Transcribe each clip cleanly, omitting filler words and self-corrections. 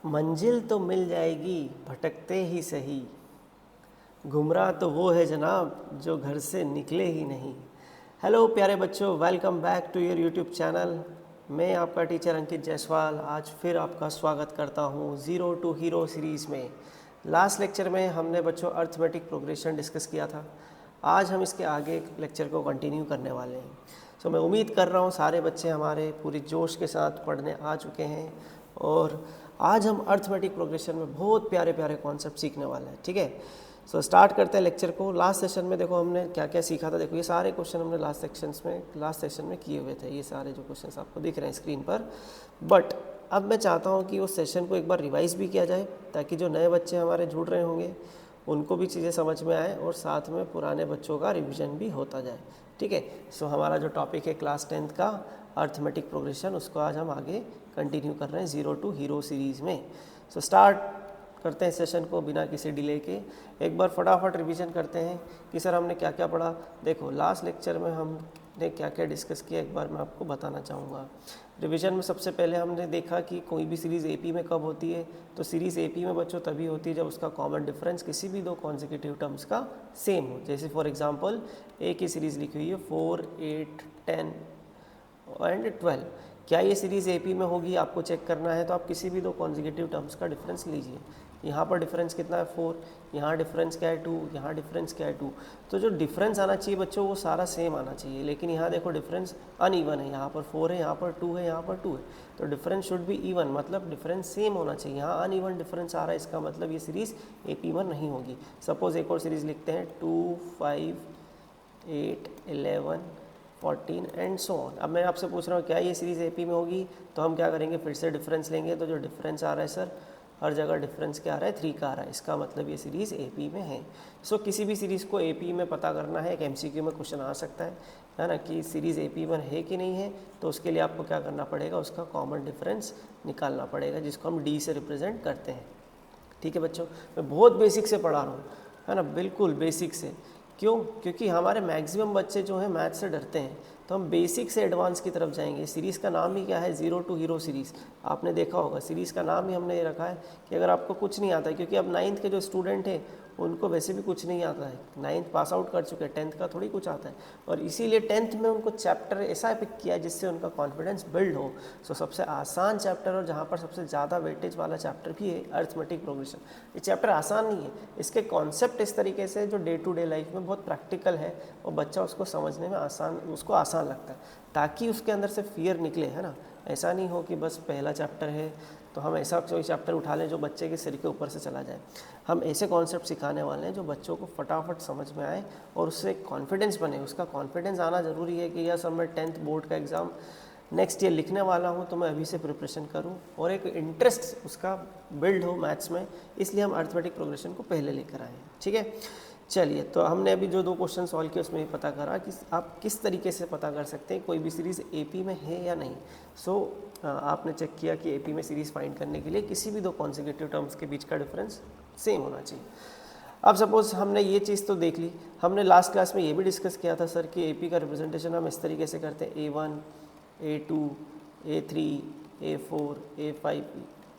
मंजिल तो मिल जाएगी भटकते ही सही, गुमराह तो वो है जनाब जो घर से निकले ही नहीं। हेलो प्यारे बच्चों, welcome back to your YouTube channel. मैं आपका टीचर अंकित जायसवाल आज फिर आपका स्वागत करता हूँ ज़ीरो टू हीरो सीरीज़ में। लास्ट लेक्चर में हमने बच्चों अर्थमेटिक प्रोग्रेशन डिस्कस किया था। आज हम इसके आगे लेक्चर को कंटिन्यू करने वाले हैं। सो मैं उम्मीद कर रहा हूँ सारे बच्चे हमारे पूरी जोश के साथ पढ़ने आ चुके हैं और आज हम अर्थमेटिक प्रोग्रेशन में बहुत प्यारे प्यारे कॉन्सेप्ट सीखने वाले हैं। ठीक है, सो स्टार्ट करते हैं लेक्चर को। लास्ट सेशन में देखो हमने क्या क्या सीखा था। देखो ये सारे क्वेश्चन हमने लास्ट सेशन में किए हुए थे। ये सारे जो क्वेश्चन आपको दिख रहे हैं स्क्रीन पर, बट अब मैं चाहता हूँ कि उस सेशन को एक बार रिवाइज़ भी किया जाए ताकि जो नए बच्चे हमारे जुड़ रहे होंगे उनको भी चीज़ें समझ में आए और साथ में पुराने बच्चों का रिवीजन भी होता जाए। ठीक है, सो हमारा जो टॉपिक है क्लास 10th का अर्थमेटिक प्रोग्रेशन, उसको आज हम आगे कंटिन्यू कर रहे हैं ज़ीरो टू हीरो सीरीज़ में। सो स्टार्ट करते हैं सेशन को बिना किसी डिले के। एक बार फटाफट रिवीजन करते हैं कि सर हमने क्या क्या पढ़ा। देखो लास्ट लेक्चर में हमने क्या क्या डिस्कस किया, एक बार मैं आपको बताना चाहूँगा। रिवीजन में सबसे पहले हमने देखा कि कोई भी सीरीज़ एपी में कब होती है, तो सीरीज़ एपी में बच्चों तभी होती है जब उसका कॉमन डिफरेंस किसी भी दो कॉन्जिक्यूटिव टर्म्स का सेम हो। जैसे फॉर एग्जांपल ए की सीरीज़ लिखी हुई है 4, 8, 10 एंड 12। क्या ये सीरीज़ एपी में होगी, आपको चेक करना है तो आप किसी भी दो कॉन्जिक्यूटिव टर्म्स का डिफरेंस लीजिए। यहाँ पर डिफरेंस कितना है 4, यहाँ डिफरेंस क्या है 2, यहाँ डिफरेंस क्या है 2। तो जो डिफरेंस आना चाहिए बच्चों वो सारा सेम आना चाहिए, लेकिन यहाँ देखो डिफरेंस अनइवन है। यहाँ पर 4 है, यहाँ पर 2 है, यहाँ पर 2 है, तो डिफरेंस शुड बी इवन, मतलब डिफरेंस सेम होना चाहिए। यहाँ अनइवन डिफरेंस आ रहा है, इसका मतलब ये सीरीज़ एपी में नहीं होगी। सपोज एक और सीरीज़ लिखते हैं 2, 5, 8, 11, 14 एंड सो ऑन। अब मैं आपसे पूछ रहा हूँ क्या ये सीरीज़ एपी में होगी, तो हम क्या करेंगे, फिर से डिफरेंस लेंगे। तो जो डिफरेंस आ रहा है सर, हर जगह डिफरेंस क्या आ रहा है 3 का आ रहा है, इसका मतलब ये सीरीज़ एपी में है। सो किसी भी सीरीज़ को एपी में पता करना है, एक एमसीक्यू में क्वेश्चन आ सकता है ना, कि सीरीज़ एपी में है कि नहीं है, तो उसके लिए आपको क्या करना पड़ेगा, उसका कॉमन डिफरेंस निकालना पड़ेगा, जिसको हम डी से रिप्रेजेंट करते हैं। ठीक है बच्चों, मैं बहुत बेसिक से पढ़ा रहा हूँ, है ना, बिल्कुल बेसिक से। क्यों? क्योंकि हमारे मैक्सिमम बच्चे जो हैं मैथ से डरते हैं, तो हम बेसिक से एडवांस की तरफ जाएंगे। सीरीज़ का नाम ही क्या है, ज़ीरो टू हीरो सीरीज़। आपने देखा होगा सीरीज़ का नाम ही हमने ये रखा है कि अगर आपको कुछ नहीं आता है, क्योंकि अब 9th के जो स्टूडेंट हैं उनको वैसे भी कुछ नहीं आता है, 9th पास आउट कर चुके हैं, 10th का थोड़ी कुछ आता है, और इसीलिए 10th में उनको चैप्टर ऐसा पिक किया जिससे उनका कॉन्फिडेंस बिल्ड हो। सो सबसे आसान चैप्टर और जहाँ पर सबसे ज़्यादा वेटेज वाला चैप्टर भी है अर्थमेटिक प्रोग्रेशन। ये चैप्टर आसान नहीं है, इसके कॉन्सेप्ट इस तरीके से जो डे टू डे लाइफ में बहुत प्रैक्टिकल है और बच्चा उसको समझने में उसको आसान लगता है, ताकि उसके अंदर से फियर निकले, है ना। ऐसा नहीं हो कि बस पहला चैप्टर है तो हम ऐसा कोई चैप्टर उठा लें जो बच्चे के सिर के ऊपर से चला जाए। हम ऐसे कॉन्सेप्ट सिखाने वाले हैं जो बच्चों को फटाफट समझ में आए और उससे कॉन्फिडेंस बने। उसका कॉन्फिडेंस आना ज़रूरी है कि यस, मैं 10th बोर्ड का एग्ज़ाम नेक्स्ट ईयर लिखने वाला हूँ, तो मैं अभी से प्रिपरेशन करूँ और एक इंटरेस्ट उसका बिल्ड हो मैथ्स में, इसलिए हम अर्थमेटिक प्रोग्रेशन को पहले लेकर आए हैं। ठीक है, चलिए, तो हमने अभी जो 2 क्वेश्चन सॉल्व किए उसमें पता करा कि आप किस तरीके से पता कर सकते हैं कोई भी सीरीज़ एपी में है या नहीं। सो आपने चेक किया कि एपी में सीरीज़ फाइंड करने के लिए किसी भी दो कॉन्जिक्यूटिव टर्म्स के बीच का डिफरेंस सेम होना चाहिए। अब सपोज हमने ये चीज़ तो देख ली, हमने लास्ट क्लास में ये भी डिस्कस किया था सर कि एपी का रिप्रेजेंटेशन हम इस तरीके से करते हैं A1, A2, A3, A4, A5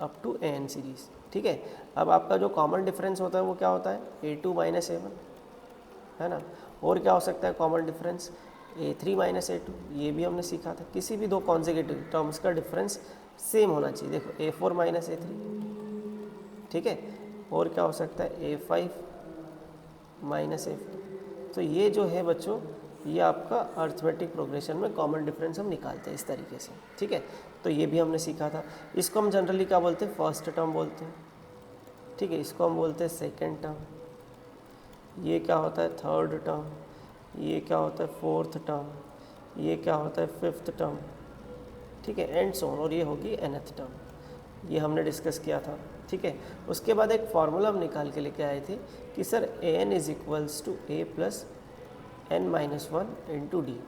up to AN series. ठीक है, अब आपका जो कॉमन डिफरेंस होता है वो क्या होता है, A2 माइनस A1, है ना। और क्या हो सकता है common difference, A3 minus A2, ये भी हमने सीखा था। किसी भी दो कॉन्जिक्यूटिव टर्म्स का डिफरेंस सेम होना चाहिए। देखो A4 माइनस A3, ठीक है, और क्या हो सकता है A5 माइनस A4। तो ये जो है बच्चों, ये आपका अर्थमेटिक प्रोग्रेशन में कॉमन डिफरेंस हम निकालते हैं इस तरीके से। ठीक है, तो ये भी हमने सीखा था। इसको हम जनरली क्या बोलते हैं, फर्स्ट टर्म बोलते हैं। ठीक है, इसको हम बोलते हैं सेकेंड टर्म, ये क्या होता है थर्ड टर्म, ये क्या होता है फोर्थ टर्म, ये क्या होता है फिफ्थ टर्म। ठीक है, एंड सो ऑन, और ये होगी nth टर्म। ये हमने डिस्कस किया था। ठीक है, उसके बाद एक फार्मूला हम निकाल के लेके आए थे कि sir an is equals to a plus n minus 1 into d.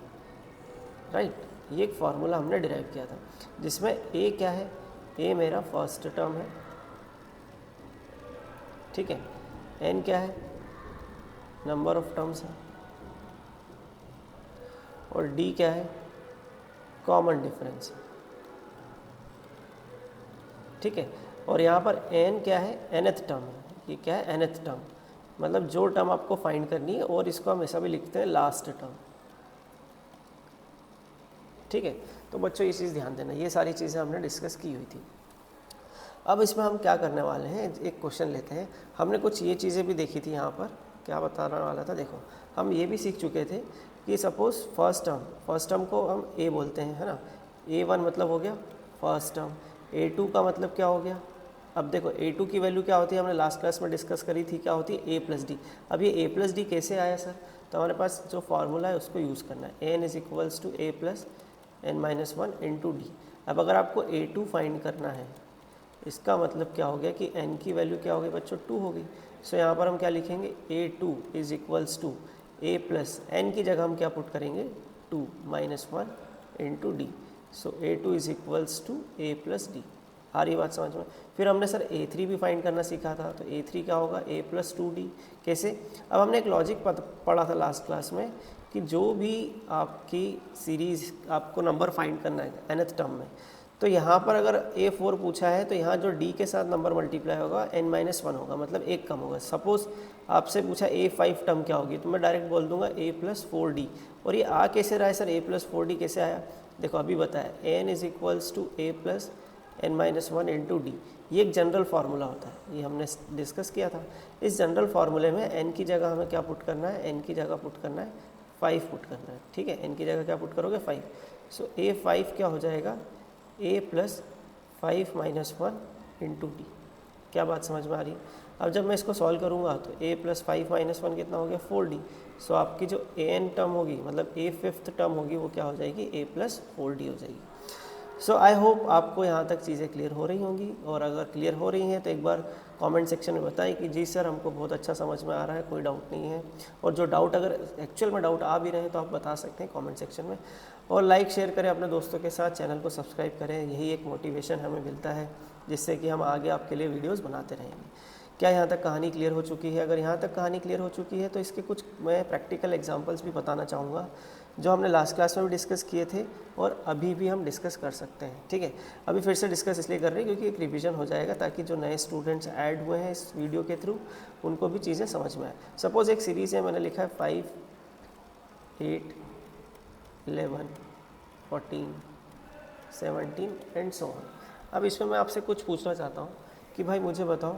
Right, ये एक फार्मूला हमने डिराइव किया था जिसमें a क्या है, a मेरा फर्स्ट टर्म है। ठीक है, n क्या है, नंबर ऑफ टर्म्स है, और d क्या है, कॉमन डिफरेंस है। ठीक है, और यहाँ पर n क्या है, nth टर्म है, ये क्या है nth टर्म, मतलब जो टर्म आपको फाइंड करनी है, और इसको हम ऐसा भी लिखते हैं लास्ट टर्म। ठीक है, तो बच्चों ये चीज़ ध्यान देना, ये सारी चीज़ें हमने डिस्कस की हुई थी। अब इसमें हम क्या करने वाले हैं, एक क्वेश्चन लेते हैं। हमने कुछ ये चीज़ें भी देखी थी यहाँ पर, क्या बताने वाला था, देखो हम ये भी सीख चुके थे कि सपोज़ फर्स्ट टर्म को हम ए बोलते हैं, है ना, A1 मतलब हो गया फर्स्ट टर्म, A2 का मतलब क्या हो गया। अब देखो A2 की वैल्यू क्या होती है, हमने लास्ट क्लास में डिस्कस करी थी, क्या होती है A+D। अब ये A+D कैसे आया सर, तो हमारे पास जो फार्मूला है उसको यूज़ करना है, n = A + n-1 × D। अब अगर आपको A2 फाइंड करना है, इसका मतलब क्या हो गया कि n की वैल्यू क्या हो गई बच्चों, 2 हो गई। सो यहाँ पर हम क्या लिखेंगे, A2 = A + n की जगह हम क्या पुट करेंगे, 2 - 1 × D। So A2 = A + D। आ रही बात समझ में। फिर हमने सर A3 भी फाइंड करना सीखा था, तो A3 क्या होगा, A + 2D। कैसे, अब हमने एक लॉजिक पढ़ा था लास्ट क्लास में कि जो भी आपकी सीरीज़ आपको नंबर फाइंड करना है nth टर्म में, तो यहाँ पर अगर A4 पूछा है तो यहाँ जो D के साथ नंबर मल्टीप्लाई होगा n-1 होगा, मतलब एक कम होगा। सपोज़ आपसे पूछा A5 टर्म क्या होगी, तो मैं डायरेक्ट बोल दूंगा A + 4D। और ये आ कैसे रहा है सर, A + 4D कैसे आया, देखो अभी बताया, n = A + n-1 × D। ये एक जनरल फार्मूला होता है, ये हमने डिस्कस किया था। इस जनरल फार्मूले में n की जगह हमें क्या पुट करना है, n की जगह पुट करना है 5 पुट करना है। ठीक है, n की जगह क्या पुट करोगे, 5। सो A5 क्या हो जाएगा, A + 5 - 1 × D। क्या बात समझ में आ रही है। अब जब मैं इसको सॉल्व करूँगा तो A + 5 - 1 कितना हो गया, 4D। सो आपकी जो an टर्म होगी, मतलब A5th टर्म होगी, वो क्या हो जाएगी, A + 4D हो जाएगी। सो आई होप आपको यहाँ तक चीज़ें क्लियर हो रही होंगी, और अगर क्लियर हो रही हैं तो एक बार कमेंट सेक्शन में बताएं कि जी सर हमको बहुत अच्छा समझ में आ रहा है, कोई डाउट नहीं है। और जो डाउट, अगर एक्चुअल में डाउट आ भी रहे हैं तो आप बता सकते हैं कमेंट सेक्शन में। और लाइक शेयर करें अपने दोस्तों के साथ, चैनल को सब्सक्राइब करें, यही एक मोटिवेशन हमें मिलता है जिससे कि हम आगे आपके लिए वीडियोज़ बनाते रहेंगे। क्या यहाँ तक कहानी क्लियर हो चुकी है, अगर यहाँ तक कहानी क्लियर हो चुकी है तो इसके कुछ मैं प्रैक्टिकल एग्जांपल्स भी बताना चाहूँगा जो हमने लास्ट क्लास में भी डिस्कस किए थे और अभी भी हम डिस्कस कर सकते हैं। ठीक है, अभी फिर से डिस्कस इसलिए कर रहे हैं क्योंकि एक रिवीजन हो जाएगा, ताकि जो नए स्टूडेंट्स ऐड हुए हैं इस वीडियो के थ्रू उनको भी चीज़ें समझ में आए। सपोज़ एक सीरीज़ है, मैंने लिखा है 5, 8, 11, 14, 17 एंड सो ऑन। अब इसमें मैं आपसे कुछ पूछना चाहता हूँ कि भाई मुझे बताओ,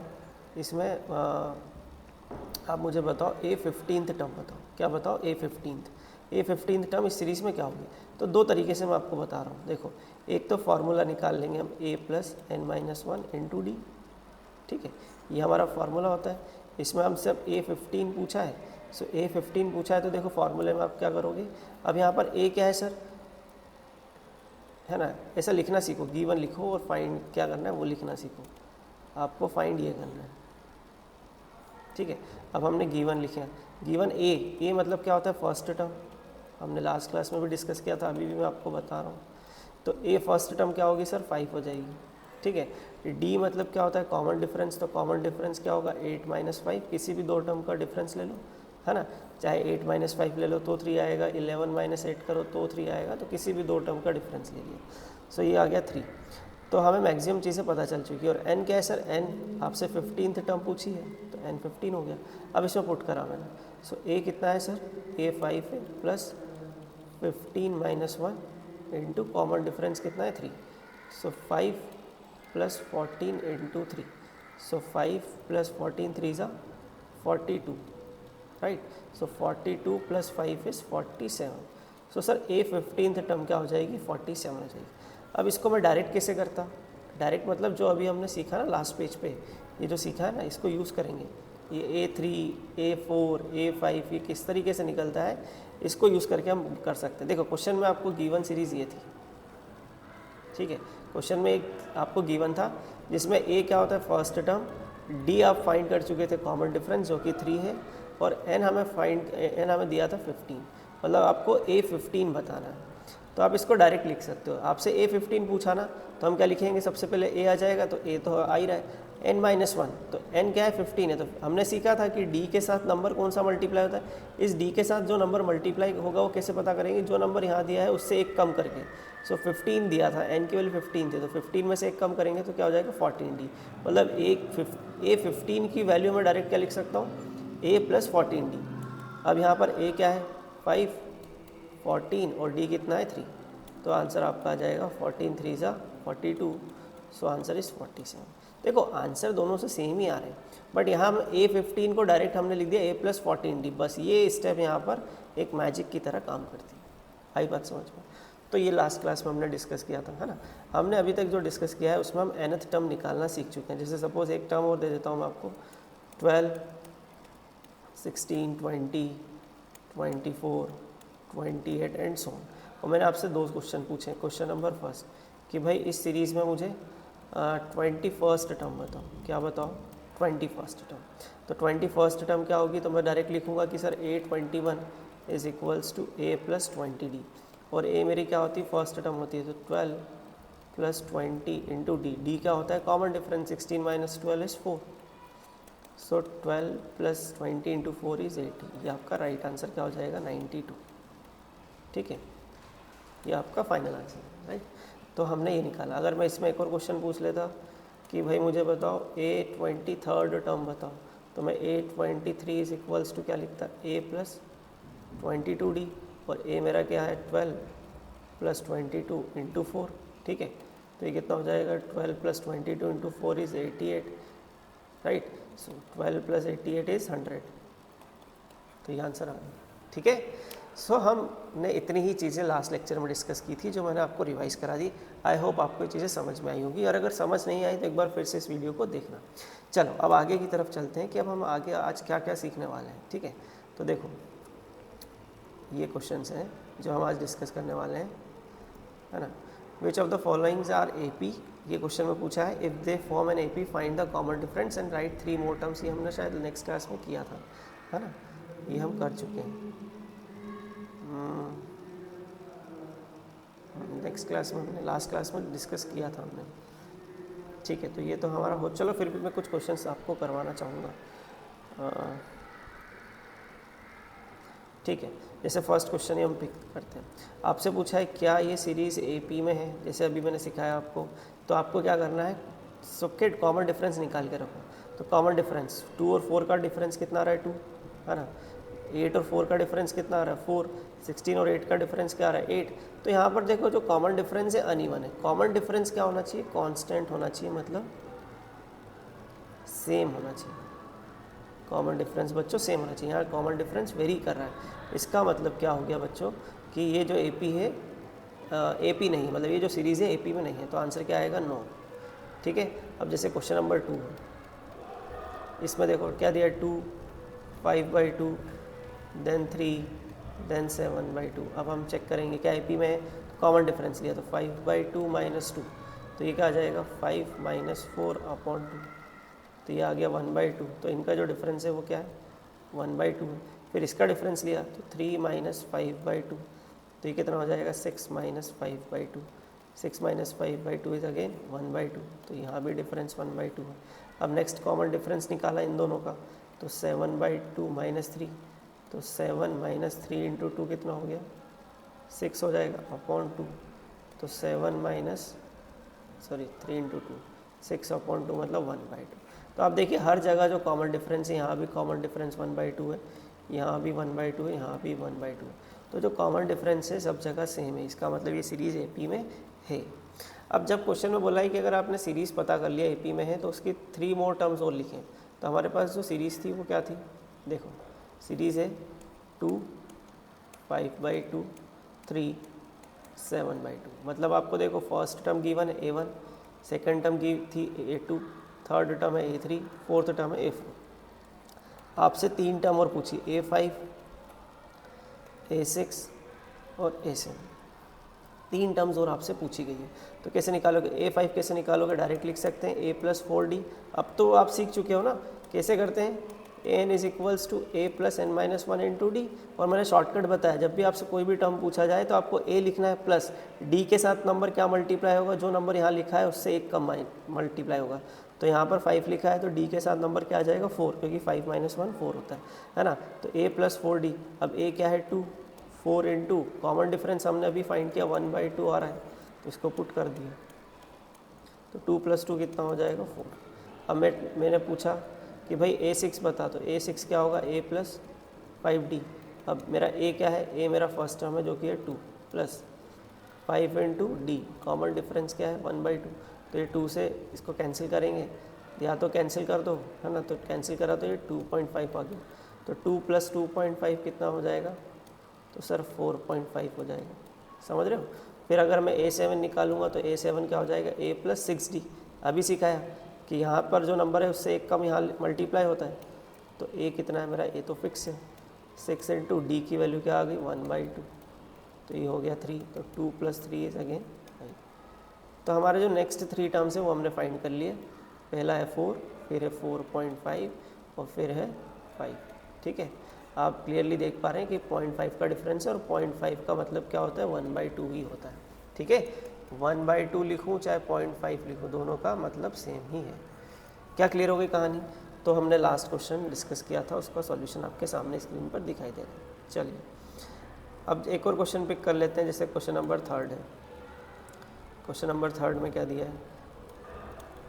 इसमें आप मुझे बताओ A15th टर्म बताओ, क्या बताओ, A15th टर्म इस सीरीज़ में क्या होगी। तो दो तरीके से मैं आपको बता रहा हूँ। देखो, एक तो फार्मूला निकाल लेंगे हम A + n-1 × D। ठीक है, ये हमारा फार्मूला होता है। इसमें हम सब A15 पूछा है, सो A15 पूछा है तो देखो फार्मूले में आप क्या करोगे। अब यहाँ पर A क्या है सर, है ना, ऐसा लिखना सीखो, गिवन लिखो और फाइंड क्या करना है वो लिखना सीखो, आपको फाइंड ये करना है। ठीक है, अब हमने गिवन लिखे, गिवन A मतलब क्या होता है, फर्स्ट टर्म, हमने लास्ट क्लास में भी डिस्कस किया था, अभी भी मैं आपको बता रहा हूँ। तो A फर्स्ट टर्म क्या होगी सर, 5 हो जाएगी। ठीक है, D मतलब क्या होता है, कॉमन डिफरेंस, तो कॉमन डिफरेंस क्या होगा, 8 - 5, किसी भी दो टर्म का डिफरेंस ले लो, है ना, चाहे 8 - 5 ले लो तो 3 आएगा, 11 - 8 करो तो 3 आएगा, तो किसी भी दो टर्म का डिफरेंस ले लिया। सो ये आ गया 3। तो हमें मैक्सिमम चीज़ें पता चल चुकी है। और n क्या है सर, n आपसे 15th टर्म पूछी है तो n 15 हो गया। अब इसमें पुट करा मैंने, सो A कितना है सर, A 5 है प्लस 15 - 1 × कॉमन डिफरेंस कितना है, 3। सो 5 + 14 × 3, सो 5 + 14 3 = 42, राइट। सो 42 + 5 = 47। सो सर A15th टर्म क्या हो जाएगी, 47 हो जाएगी। अब इसको मैं डायरेक्ट कैसे करता, डायरेक्ट मतलब जो अभी हमने सीखा ना लास्ट पेज पे, ये जो सीखा है ना, इसको यूज़ करेंगे। ये A3, A4, A5 ये किस तरीके से निकलता है, इसको यूज़ करके हम कर सकते हैं। देखो क्वेश्चन में आपको गिवन सीरीज़ ये थी, ठीक है, क्वेश्चन में एक आपको गिवन था जिसमें A क्या होता है, फर्स्ट टर्म, D आप फाइंड कर चुके थे कॉमन डिफरेंस जो कि 3 है, और N हमें दिया था 15, मतलब आपको A15 बताना है। तो आप इसको डायरेक्ट लिख सकते हो। आपसे A15 पूछा ना, तो हम क्या लिखेंगे, सबसे पहले A आ जाएगा, तो A तो आ ही रहा है, n-1, तो n क्या है 15 है। तो हमने सीखा था कि d के साथ नंबर कौन सा मल्टीप्लाई होता है, इस d के साथ जो नंबर मल्टीप्लाई होगा वो कैसे पता करेंगे, जो नंबर यहाँ दिया है उससे एक कम करके। सो 15 दिया था, n की वैल्यू 15 थी, तो 15 में से एक कम करेंगे तो क्या हो जाएगा 14d। मतलब A15 की वैल्यू में डायरेक्ट क्या लिख सकता हूँ, a + 14d। अब यहाँ पर a क्या है 5, 14 और d कितना है 3, तो आंसर आपका आ जाएगा 14 3 × 42, सो आंसर इज़ 47। देखो आंसर दोनों से सेम ही आ रहे हैं, बट यहाँ हम A15 को डायरेक्ट हमने लिख दिया a + 14d। बस ये स्टेप यहाँ पर एक मैजिक की तरह काम करती है। आई बात समझ में? तो ये लास्ट क्लास में हमने डिस्कस किया था, है ना। हमने अभी तक जो डिस्कस किया है उसमें हम nth टर्म निकालना सीख चुके हैं। जैसे सपोज एक टर्म और दे देता हूँ मैं आपको, 12, 16, 20, 24, 28 एंड सो ऑन। और मैंने आपसे 2 क्वेश्चन पूछे। क्वेश्चन नंबर फर्स्ट कि भाई इस सीरीज़ में मुझे 21st टर्म बताओ। क्या बताओ, 21st टर्म। तो 21st टर्म क्या होगी, तो मैं डायरेक्ट लिखूंगा कि सर A21 = a + 20d, और a मेरी क्या होती है, फर्स्ट टर्म होती है, तो 12 + 20 × d। d क्या होता है, कॉमन डिफरेंस, 16 - 12 = 4, सो 12 + 20 × 4 = 80। ये आपका राइट आंसर क्या हो जाएगा, 92। ठीक है, ये आपका फाइनल आंसर है, राइट। तो हमने ये निकाला। अगर मैं इसमें एक और क्वेश्चन पूछ लेता कि भाई मुझे बताओ A23rd टर्म बताओ, तो मैं A23 = क्या लिखता, a + 22d, और a मेरा क्या है 12 + 22 × 4। ठीक है, तो ये कितना हो जाएगा, 12 + 22 × 4 = 88, राइट। सो 12 + 88 = 100, तो ये आंसर आ गया। ठीक है, सो हमने इतनी ही चीज़ें लास्ट लेक्चर में डिस्कस की थी, जो मैंने आपको रिवाइज करा दी। आई होप आपको ये चीज़ें समझ में आई होगी, और अगर समझ नहीं आई तो एक बार फिर से इस वीडियो को देखना। चलो अब आगे की तरफ चलते हैं कि अब हम आगे आज क्या क्या सीखने वाले हैं। ठीक है, तो देखो ये क्वेश्चंस हैं जो हम आज डिस्कस करने वाले हैं, है ना। Which of the followings are AP, ये क्वेश्चन में पूछा है। If they form an AP find the common difference and write 3 more terms. ये हमने शायद नेक्स्ट क्लास में किया था, है ना, ये हम कर चुके हैं नेक्स्ट क्लास में, हमने लास्ट क्लास में डिस्कस किया था हमने। ठीक है, तो ये तो हमारा हो। चलो फिर भी मैं कुछ क्वेश्चंस आपको करवाना चाहूँगा। ठीक है, जैसे फर्स्ट क्वेश्चन ही हम पिक करते हैं। आपसे पूछा है क्या ये सीरीज़ AP में है, जैसे अभी मैंने सिखाया आपको। तो आपको क्या करना है, सबके कॉमन डिफरेंस निकाल के रखो। तो कॉमन डिफरेंस 2 और 4 का डिफरेंस कितना आ रहा है, 2, है ना। 8 और 4 का डिफरेंस कितना आ रहा है, 4। 16 और 8 का डिफरेंस क्या आ रहा है, 8। तो यहाँ पर देखो जो कॉमन डिफरेंस है अनइवन है। कॉमन डिफरेंस क्या होना चाहिए, कांस्टेंट होना चाहिए, मतलब सेम होना चाहिए। कॉमन डिफरेंस बच्चों सेम होना चाहिए। यहाँ कॉमन डिफरेंस वेरी कर रहा है, इसका मतलब क्या हो गया बच्चों कि ये जो AP है AP नहीं, मतलब ये जो सीरीज़ है AP में नहीं है। तो आंसर क्या आएगा, नो। ठीक है, अब जैसे क्वेश्चन नंबर 2 है, इसमें देखो क्या दिया, 2, 5/2, देन 3, देन 7/2। अब हम चेक करेंगे क्या AP में है, कॉमन डिफरेंस लिया तो 5/2 - 2, तो ये क्या आ जाएगा 5 - 4/2, तो ये आ गया 1/2। तो इनका जो डिफरेंस है वो क्या है, 1/2 है। फिर इसका डिफरेंस लिया तो 3 - 5/2, तो ये कितना हो जाएगा 6 - 5/2। 6 - 5/2 इज अगेन 1/2, तो यहाँ भी डिफरेंस 1/2 है। अब नेक्स्ट कॉमन डिफरेंस निकाला इन दोनों का, तो 7/2 - 3, तो 7 - 3 × 2 कितना हो गया, 6 हो जाएगा /2। तो 7 - 3 × 2 6/2 मतलब 1/2। तो आप देखिए हर जगह जो कॉमन डिफरेंस है, यहाँ भी कॉमन डिफरेंस 1/2 है, यहाँ भी 1/2 है, यहाँ भी 1/2 है। तो जो कॉमन डिफरेंस है सब जगह सेम है, इसका मतलब ये सीरीज़ AP में है। अब जब क्वेश्चन में बोला है कि अगर आपने सीरीज़ पता कर लिया AP में है तो उसकी 3 मोर टर्म्स और लिखें, तो हमारे पास जो सीरीज़ थी वो क्या थी, देखो सीरीज़ है 2, 5/2, 3, 7/2। मतलब आपको देखो फर्स्ट टर्म गिवन है A1, सेकेंड टर्म की थी A2, थर्ड टर्म है A3, फोर्थ टर्म है A4। आपसे 3 टर्म और पूछी, A5, A6 और A7। 3 टर्म्स और आपसे पूछी गई है। तो कैसे निकालोगे, A5 कैसे निकालोगे, डायरेक्ट लिख सकते हैं a + 4d। अब तो आप सीख चुके हो ना कैसे करते हैं, n is equals to a plus n minus one into d. और मैंने शॉर्टकट बताया, जब भी आपसे कोई भी टर्म पूछा जाए तो आपको ए लिखना है प्लस डी के साथ नंबर क्या मल्टीप्लाई होगा, जो नंबर यहाँ लिखा है उससे एक कम मल्टीप्लाई होगा। तो यहाँ पर 5 लिखा है तो डी के साथ नंबर क्या आ जाएगा 4, क्योंकि 5 माइनस 1 4 होता है ना। तो ए प्लस 4d, अब ए क्या है 2, 4 इंटू कॉमन डिफरेंस हमने अभी फाइंड किया 1/2 आ रहा है, तो इसको पुट कर दिया, तो 2 + 2 कितना हो जाएगा 4। अब मैंने पूछा कि भाई A6 बता, तो A6 क्या होगा a प्लस 5d। अब मेरा a क्या है, a मेरा फर्स्ट टर्म है जो कि है 2 plus 5 into D, common difference क्या है 1/2। तो ये 2 से इसको कैंसिल करेंगे, या तो कैंसिल कर दो है ना, तो कैंसिल करा तो ये 2.5 आ गया। तो 2 + 2.5 कितना हो जाएगा, तो सर 4.5 हो जाएगा, समझ रहे हो। फिर अगर मैं A7 निकालूंगा तो A7 क्या हो जाएगा a + 6d। अभी सिखाया कि यहाँ पर जो नंबर है उससे एक कम यहाँ मल्टीप्लाई होता है, तो a कितना है मेरा, a तो फिक्स है 6 इंटू डी की वैल्यू क्या आ गई 1/2, तो ये हो गया 3। तो 2 + 3 इज अगेन 5। तो हमारे जो नेक्स्ट 3 टर्म्स है वो हमने फाइंड कर लिए। पहला है 4, फिर है 4.5 और फिर है 5। ठीक है, आप क्लियरली देख पा रहे हैं कि 0.5 का डिफरेंस है और 0.5 का मतलब क्या होता है 1/2 ही होता है। ठीक है, 1/2 लिखूँ चाहे 0.5 लिखूँ, दोनों का मतलब सेम ही है। क्या क्लियर हो गई कहानी। तो हमने लास्ट क्वेश्चन डिस्कस किया था, उसका सॉल्यूशन आपके सामने स्क्रीन पर दिखाई दे रहा है। चलिए अब एक और क्वेश्चन पिक कर लेते हैं, जैसे क्वेश्चन नंबर 3 है। क्वेश्चन नंबर 3 में क्या दिया है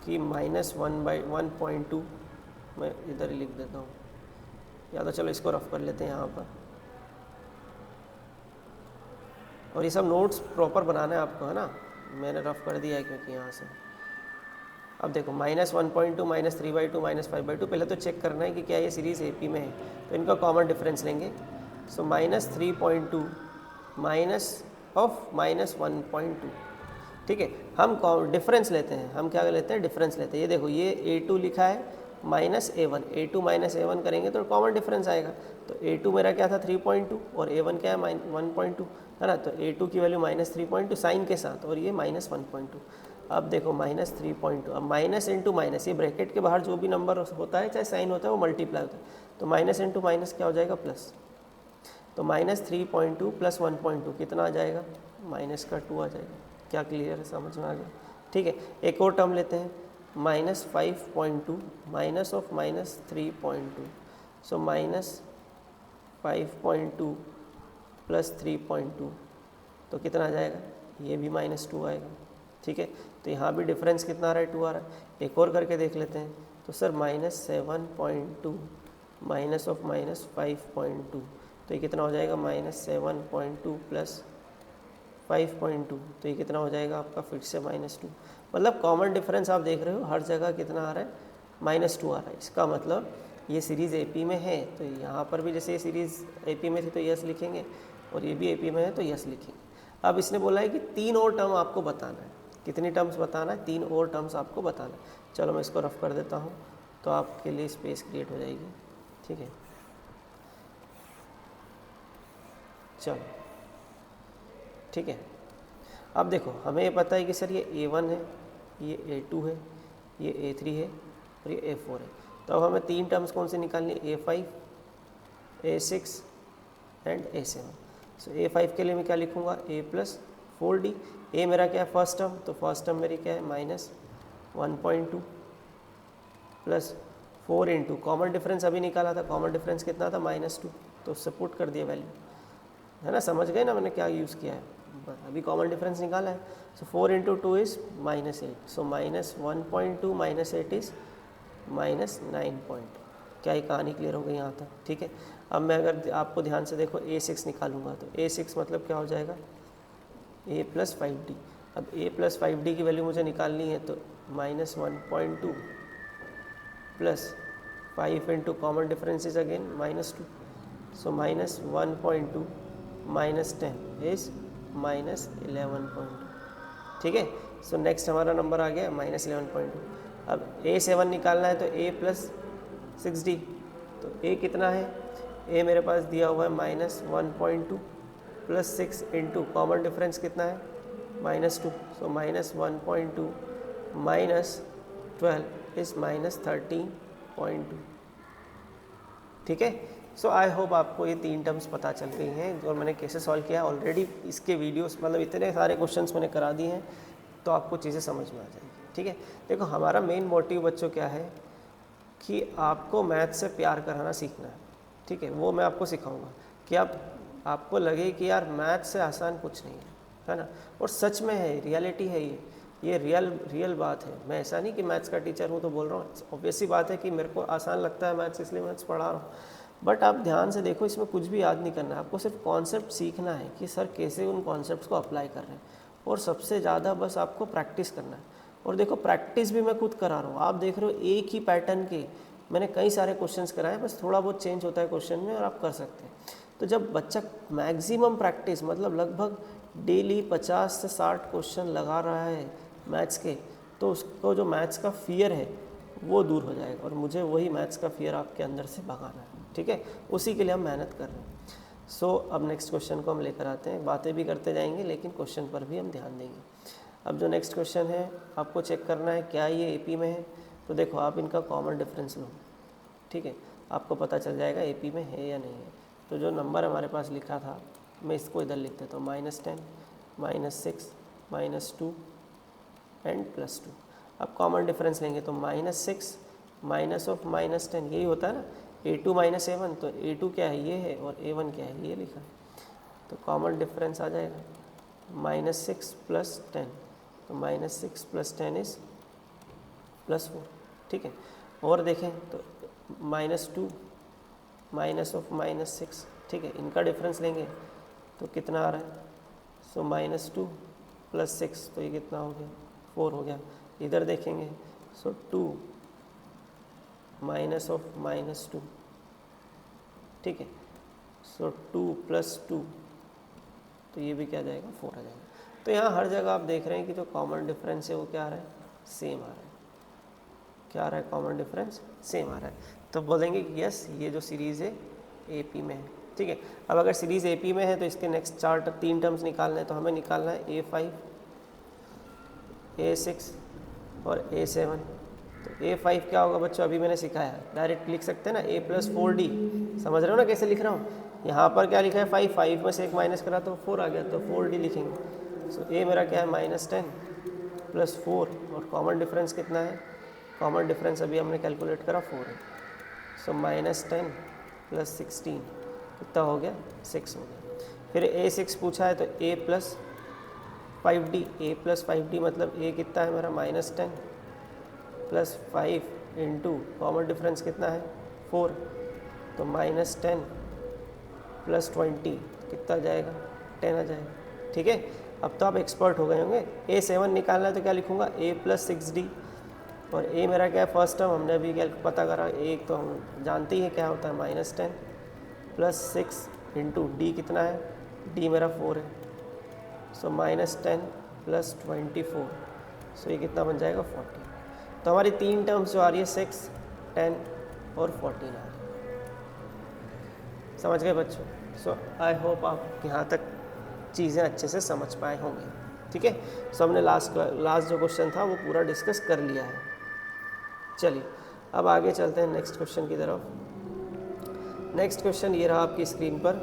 कि -1/1.2, मैं इधर ही लिख देता हूँ, या तो चलो इसको रफ कर लेते हैं यहाँ पर। और ये सब नोट्स प्रॉपर बनाना है आपको, है ना, मैंने रफ कर दिया है क्योंकि यहाँ से। अब देखो -1.2 -3/2 -5/2, पहले तो चेक करना है कि क्या ये सीरीज़ AP में है, तो इनका कॉमन डिफरेंस लेंगे। सो -3.2 माइनस ऑफ -1.2। ठीक है, हम डिफरेंस लेते हैं, हम क्या लेते हैं डिफरेंस लेते हैं। ये देखो ये A2 लिखा है -A1, A2 -A1 करेंगे तो कॉमन डिफरेंस आएगा। तो A2 मेरा क्या था 3.2 और A1 क्या है 1.2, है ना। तो A2 की वैल्यू -3.2 साइन के साथ, और ये -1.2। अब देखो -3.2, अब माइनस इंटू माइनस, ये ब्रैकेट के बाहर जो भी नंबर होता है चाहे साइन होता है वो मल्टीप्लाई होता है, तो माइनस इंटू माइनस क्या हो जाएगा प्लस। तो -3.2 + 1.2 कितना आ जाएगा, -2 आ जाएगा। क्या क्लियर है, समझ में आ गया। ठीक है, एक और टर्म लेते हैं -5.2 माइनस ऑफ -3.2। सो -5.2 + 3.2, तो कितना आ जाएगा, ये भी -2 आएगा। ठीक है, तो यहाँ भी डिफरेंस कितना आ रहा है 2 आ रहा है। एक और करके देख लेते हैं, तो सर -7.2 माइनस ऑफ -5.2, तो ये कितना हो जाएगा -7.2 + 5.2, तो ये कितना हो जाएगा आपका फिर से -2। मतलब कॉमन डिफरेंस आप देख रहे हो हर जगह कितना आ रहा है -2 आ रहा है। इसका मतलब ये सीरीज़ AP में है, तो यहाँ पर भी जैसे ये सीरीज़ AP में थी तो यस लिखेंगे, और ये भी AP में है तो यस लिखेंगे। अब इसने बोला है कि 3 और टर्म आपको बताना है। कितनी टर्म्स बताना है, 3 और टर्म्स आपको बताना है। चलो मैं इसको रफ कर देता हूँ तो आपके लिए स्पेस क्रिएट हो जाएगी। ठीक है, चलो ठीक है। अब देखो हमें ये पता है कि सर ये A1 है, ये A2 है, ये A3 है और ये A4 है। तो अब हमें 3 टर्म्स कौन से निकालनी है, A5, A6 and A7। So A5 के लिए मैं क्या लिखूँगा, a + 4d। a मेरा क्या है फर्स्ट टर्म, तो फर्स्ट टर्म मेरी क्या है -1.2 + 4 इंटू कॉमन डिफरेंस अभी निकाला था, कॉमन डिफरेंस कितना था -2, तो उससे पुट कर दिया वैल्यू, है ना। समझ गए ना मैंने क्या यूज़ किया है, अभी कॉमन डिफरेंस निकाला है। सो 4 इंटू 2 इज़ -8, सो -1.2 -8 इज़ -9. क्या ये कहानी क्लियर हो गई यहाँ तक। ठीक है, अब मैं अगर आपको ध्यान से देखो A6 निकालूंगा तो A6 मतलब क्या हो जाएगा a + 5d। अब a + 5d की वैल्यू मुझे निकालनी है, तो -1.2 + 5 into common difference is again -2, so -1.2 -10 is -11.2। ठीक है, सो नेक्स्ट हमारा नंबर आ गया -11.2। अब A7 निकालना है तो a + 6d, तो a कितना है, a मेरे पास दिया हुआ है -1.2 + 6 इंटू कॉमन डिफरेंस कितना है -2, सो -1.2 - 12 इज -13.2। ठीक है। सो आई होप आपको ये 3 टर्म्स पता चल गई हैं और मैंने कैसे सॉल्व किया ऑलरेडी। इसके वीडियोस मतलब इतने सारे क्वेश्चंस मैंने करा दिए हैं तो आपको चीज़ें समझ में आ जाएगी, ठीक है। देखो हमारा मेन मोटिव बच्चों क्या है कि आपको मैथ से प्यार कराना सीखना है, ठीक है। वो मैं आपको सिखाऊंगा कि आपको लगे कि यार मैथ से आसान कुछ नहीं है ना। और सच में है, रियलिटी है ये रियल बात है। मैं ऐसा नहीं कि मैथ्स का टीचर हूँ तो बोल रहा हूँ। ऑब्वियस सी बात है कि मेरे को आसान लगता है मैथ्स, इसलिए मैथ्स पढ़ा रहा हूँ। बट आप ध्यान से देखो, इसमें कुछ भी याद नहीं करना है, आपको सिर्फ कॉन्सेप्ट सीखना है कि सर कैसे उन कॉन्सेप्ट्स को अप्लाई कर रहे हैं। और सबसे ज़्यादा बस आपको प्रैक्टिस करना है। और देखो प्रैक्टिस भी मैं खुद करा रहा हूँ, आप देख रहे हो एक ही पैटर्न के मैंने कई सारे क्वेश्चंस कराए, बस थोड़ा बहुत चेंज होता है क्वेश्चन में और आप कर सकते हैं। तो जब बच्चा मैक्सिमम प्रैक्टिस मतलब लगभग डेली 50 से 60 क्वेश्चन लगा रहा है मैथ्स के, तो उसको जो मैथ्स का फियर है वो दूर हो जाएगा। और मुझे वही मैथ्स का फियर आपके अंदर से भगाना है, ठीक है। उसी के लिए हम मेहनत कर रहे हैं। सो अब नेक्स्ट क्वेश्चन को हम लेकर आते हैं। बातें भी करते जाएंगे लेकिन क्वेश्चन पर भी हम ध्यान देंगे। अब जो नेक्स्ट क्वेश्चन है आपको चेक करना है क्या ये एपी में है। तो देखो आप इनका कॉमन डिफरेंस लो, ठीक है, आपको पता चल जाएगा एपी में है या नहीं है। तो जो नंबर हमारे पास लिखा था मैं इसको इधर लिख देता हूँ, -10, -6, -2 एंड +2। अब कॉमन डिफरेंस लेंगे तो -6 माइनस ऑफ -10 यही होता है ना, a2 - a1। तो a2 क्या है, ये है, और a1 क्या है, ये लिखा है। तो कॉमन डिफरेंस आ जाएगा -6 + 10। तो -6 + 10 इज़ +4, ठीक है। और देखें तो -2 माइनस ऑफ -6, ठीक है, इनका डिफरेंस लेंगे तो कितना आ रहा है। सो -2 + 6 तो ये कितना हो गया, 4 हो गया। इधर देखेंगे सो 2 माइनस ऑफ -2, ठीक है। सो 2 + 2 तो ये भी क्या जाएगा, 4 आ जाएगा। तो यहाँ हर जगह आप देख रहे हैं कि जो कॉमन डिफरेंस है वो क्या आ रहा है, सेम आ रहा है। क्या आ रहा है, कॉमन डिफरेंस सेम आ रहा है। तो बोलेंगे कि यस ये जो सीरीज़ है एपी में है, ठीक है। अब अगर सीरीज़ एपी में है तो इसके नेक्स्ट 3 टर्म्स निकालना है। तो हमें निकालना है A5, A6 और A7। तो A5 क्या होगा बच्चों, अभी मैंने सिखाया, डायरेक्ट लिख सकते हैं ना, A + 4D। समझ रहे हो ना कैसे लिख रहा हूँ। यहाँ पर क्या लिखा है, 5 में से 1 माइनस करा तो 4 आ गया, तो 4D लिखेंगे। सो A मेरा क्या है, -10 + 4, और कॉमन डिफरेंस कितना है, कॉमन डिफरेंस अभी हमने कैलकुलेट करा 4 है। सो -10 + 16 कितना हो गया, 6 हो गया। फिर A6 पूछा है तो A + 5D, A + 5D मतलब A कितना है मेरा, -10 + 5 इंटू कॉमन डिफरेंस कितना है 4, तो -10 + 20 कितना आ जाएगा, 10 आ जाएगा, ठीक है। अब तो आप एक्सपर्ट हो गए होंगे। A7 निकालना है तो क्या लिखूँगा, A + 6D, और A मेरा क्या है, फर्स्ट टर्म हमने अभी क्या पता करा, एक तो हम जानते ही है क्या होता है, -10 + 6 इंटू D कितना है, D मेरा 4 है। सो -10 + 24, सो ये कितना बन जाएगा, 40। तो हमारी 3 टर्म्स जो आ रही है 6, 10 और 14 आ रही है। समझ गए बच्चों। सो आई होप आप यहाँ तक चीज़ें अच्छे से समझ पाए होंगे, ठीक है। सो हमने लास्ट जो क्वेश्चन था वो पूरा डिस्कस कर लिया है। चलिए अब आगे चलते हैं नेक्स्ट क्वेश्चन की तरफ। नेक्स्ट क्वेश्चन ये रहा आपकी स्क्रीन पर,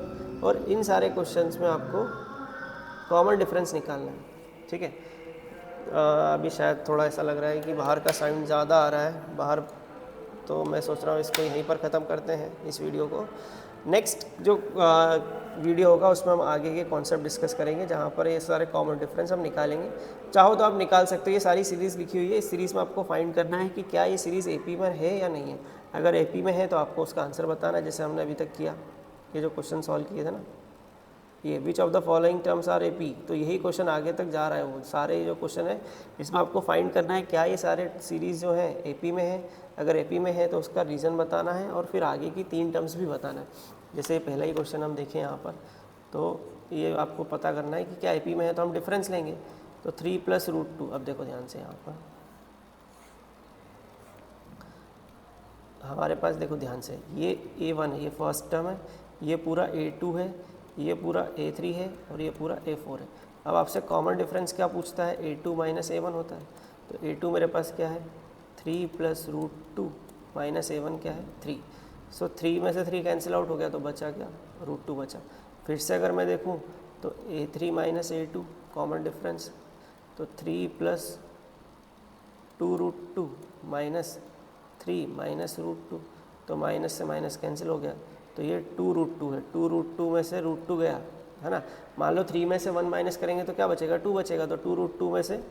और इन सारे क्वेश्चंस में आपको कॉमन डिफरेंस निकालना है, ठीक है। अभी शायद थोड़ा ऐसा लग रहा है कि बाहर का साउंड ज़्यादा आ रहा है बाहर, तो मैं सोच रहा हूँ इसको यहीं पर ख़त्म करते हैं इस वीडियो को। नेक्स्ट जो वीडियो होगा उसमें हम आगे के कॉन्सेप्ट डिस्कस करेंगे, जहाँ पर ये सारे कॉमन डिफरेंस हम निकालेंगे। चाहो तो आप निकाल सकते हो, ये सारी सीरीज़ लिखी हुई है। इस सीरीज़ में आपको फाइंड करना है कि क्या ये सीरीज़ एपी में है या नहीं है। अगर एपी में है तो आपको उसका आंसर बताना है, जैसे हमने अभी तक किया, ये जो क्वेश्चन सॉल्व किए थे ना, ये which of the following terms are AP, तो यही क्वेश्चन आगे तक जा रहा है। वो सारे जो क्वेश्चन है इसमें आपको फाइंड करना है क्या ये सारे सीरीज़ जो है एपी में है। अगर एपी में है तो उसका रीज़न बताना है, और फिर आगे की 3 टर्म्स भी बताना है। जैसे पहला ही क्वेश्चन हम देखें यहाँ पर, तो ये आपको पता करना है कि क्या एपी में है, तो हम डिफरेंस लेंगे। तो 3 + √2, अब देखो ध्यान से, यहाँ पर हमारे पास देखो ध्यान से, ये A1 है, ये फर्स्ट टर्म है, ये पूरा A2 है, ये पूरा A3 है, और ये पूरा A4 है। अब आपसे कॉमन डिफरेंस क्या पूछता है, A2 - A1 होता है। तो A2 मेरे पास क्या है, 3 + √2 - A1 क्या है, 3। सो 3 में से 3 कैंसिल आउट हो गया तो बचा क्या, √2 बचा। फिर से अगर मैं देखूँ तो a3 minus a2 common difference, तो 3 प्लस 2√2 माइनस 3 माइनस √2, तो माइनस से माइनस कैंसिल हो गया, तो ये 2√2 है। 2√2 में से √2 गया है ना। मान लो 3 में से 1 माइनस करेंगे तो क्या बचेगा, 2 बचेगा। तो 2√2 में से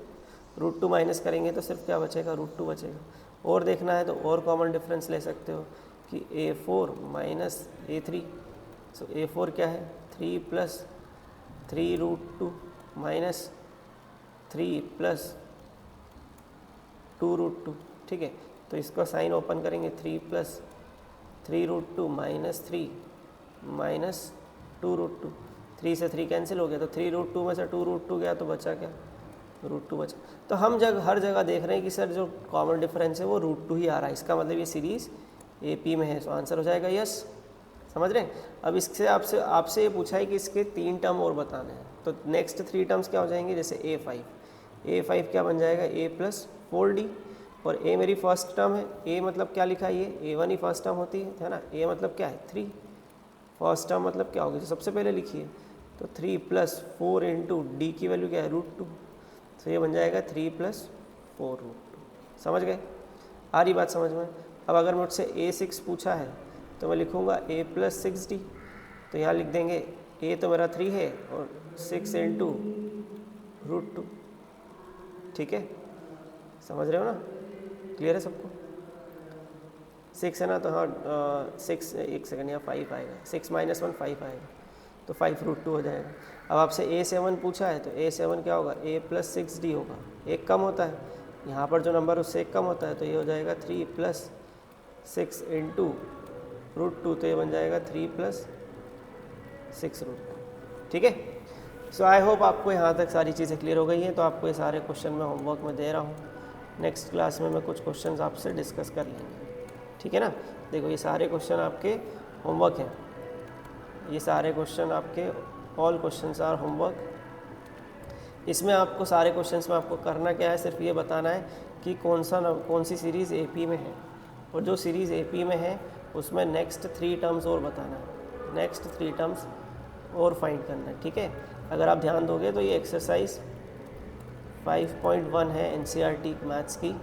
√2 माइनस करेंगे तो सिर्फ क्या बचेगा, √2 बचेगा। और देखना है तो और कॉमन डिफरेंस ले सकते हो कि a4 माइनस a3, सो a4 क्या है, 3 प्लस 3√2 माइनस 3 प्लस 2√2, ठीक है। तो इसका साइन ओपन करेंगे, 3 प्लस 3√2 माइनस 3 माइनस 2√2, 3 से 3 कैंसिल हो गया, तो 3√2 में से 2√2 गया तो बचा क्या, √2 बचा। तो हम हर जगह देख रहे हैं कि सर जो कॉमन डिफरेंस है वो √2 ही आ रहा है, इसका मतलब ये सीरीज़ AP में है। तो आंसर हो जाएगा यस, समझ रहे हैं। अब इससे आपसे ये पूछा है कि इसके 3 टर्म और बताने हैं, तो नेक्स्ट 3 टर्म्स क्या हो जाएंगे, जैसे a5 क्या बन जाएगा, a प्लस 4d, और a मेरी फर्स्ट टर्म है। a मतलब क्या लिखा है, ये a1 ही फर्स्ट टर्म होती है ना। a मतलब क्या है, 3, फर्स्ट टर्म मतलब क्या होगी, जो सबसे पहले लिखी है। तो 3 प्लस 4 इंटू डी की वैल्यू क्या है, √2, तो ये बन जाएगा 3 प्लस 4√2। समझ गए, आ रही बात समझ में। अब अगर मुझसे a6 पूछा है तो मैं लिखूँगा a प्लस 6d, तो यहाँ लिख देंगे a तो मेरा 3 है और 6 इंटू √2, ठीक है। समझ रहे हो ना, क्लियर है सबको। 6 है ना, तो हाँ 6, एक सेकंड, यहाँ 5 आएगा, 6 माइनस 1 5 आएगा, तो 5√2 हो जाएगा। अब आपसे a7 पूछा है तो a7 क्या होगा, a प्लस 6d होगा, एक कम होता है यहाँ पर जो नंबर उससे एक कम होता है, तो ये हो जाएगा 3 प्लस 6 इंटू √2, तो ये बन जाएगा 3 प्लस 6√2, ठीक है। सो आई होप आपको यहाँ तक सारी चीज़ें क्लियर हो गई हैं। तो आपको ये सारे क्वेश्चन मैं होमवर्क में दे रहा हूँ, नेक्स्ट क्लास में मैं कुछ क्वेश्चंस आपसे डिस्कस कर लेंगे, ठीक है ना। देखो ये सारे क्वेश्चन आपके होमवर्क हैं, ये सारे क्वेश्चन आपके, ऑल क्वेश्चंस आर होमवर्क। इसमें आपको सारे क्वेश्चंस में आपको करना क्या है, सिर्फ ये बताना है कि कौन सी सीरीज़ AP में है, और जो सीरीज़ AP में है उसमें नेक्स्ट 3 टर्म्स और बताना है, नेक्स्ट 3 टर्म्स और फाइंड करना है, ठीक है। अगर आप ध्यान दोगे तो ये एक्सरसाइज 5.1 है NCERT मैथ्स की,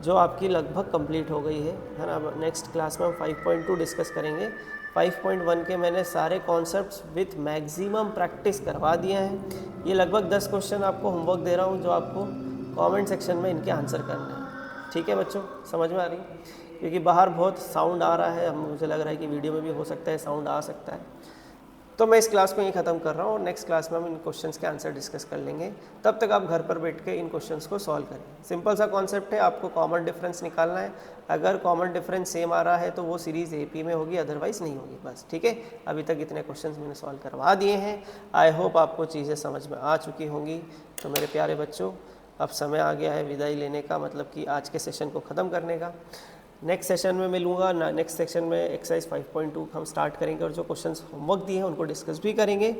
जो आपकी लगभग कंप्लीट हो गई है ना। अब नेक्स्ट क्लास में हम 5.2 डिस्कस करेंगे। 5.1 के मैंने सारे कॉन्सेप्ट्स विथ मैक्सिमम प्रैक्टिस करवा दिए हैं। ये लगभग 10 क्वेश्चन आपको होमवर्क दे रहा हूँ, जो आपको कमेंट सेक्शन में इनके आंसर करने हैं, ठीक है बच्चों, समझ में आ रही। क्योंकि बाहर बहुत साउंड आ रहा है, मुझे लग रहा है कि वीडियो में भी हो सकता है साउंड आ सकता है, तो मैं इस क्लास को यहीं ख़त्म कर रहा हूँ, और नेक्स्ट क्लास में हम इन क्वेश्चंस के आंसर डिस्कस कर लेंगे। तब तक आप घर पर बैठ के इन क्वेश्चंस को सॉल्व करें। सिंपल सा कॉन्सेप्ट है, आपको कॉमन डिफरेंस निकालना है। अगर कॉमन डिफरेंस सेम आ रहा है तो वो सीरीज़ AP में होगी, अदरवाइज़ नहीं होगी, बस, ठीक है। अभी तक इतने क्वेश्चंस मैंने सॉल्व करवा दिए हैं। आई होप आपको चीज़ें समझ में आ चुकी होंगी। तो मेरे प्यारे बच्चों, अब समय आ गया है विदाई लेने का, मतलब कि आज के सेशन को ख़त्म करने का। नेक्स्ट सेशन में मिलूँगा, नेक्स्ट सेक्शन में एक्सरसाइज 5.2 हम स्टार्ट करेंगे, और जो क्वेश्चंस होमवर्क दिए हैं उनको डिस्कस भी करेंगे,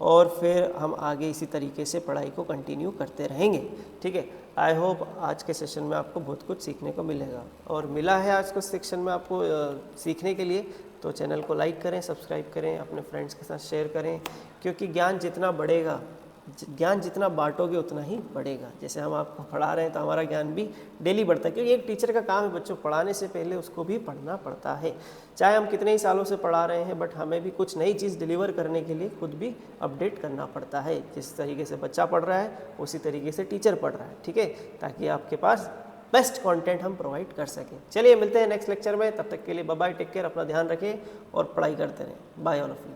और फिर हम आगे इसी तरीके से पढ़ाई को कंटिन्यू करते रहेंगे, ठीक है। आई होप आज के सेशन में आपको बहुत कुछ सीखने को मिलेगा, और मिला है आज के सेक्शन में आपको सीखने के लिए, तो चैनल को लाइक करें, सब्सक्राइब करें, अपने फ्रेंड्स के साथ शेयर करें, क्योंकि ज्ञान जितना बढ़ेगा, ज्ञान जितना बांटोगे उतना ही बढ़ेगा। जैसे हम आपको पढ़ा रहे हैं तो हमारा ज्ञान भी डेली बढ़ता है, क्योंकि एक टीचर का काम है बच्चों, पढ़ाने से पहले उसको भी पढ़ना पड़ता है। चाहे हम कितने ही सालों से पढ़ा रहे हैं, बट हमें भी कुछ नई चीज़ डिलीवर करने के लिए खुद भी अपडेट करना पड़ता है। जिस तरीके से बच्चा पढ़ रहा है उसी तरीके से टीचर पढ़ रहा है, ठीक है, ताकि आपके पास बेस्ट कंटेंट हम प्रोवाइड कर सकें। चलिए मिलते हैं नेक्स्ट लेक्चर में, तब तक के लिए बाय बाय, टेक केयर, अपना ध्यान रखें और पढ़ाई करते रहें। Bye all of you.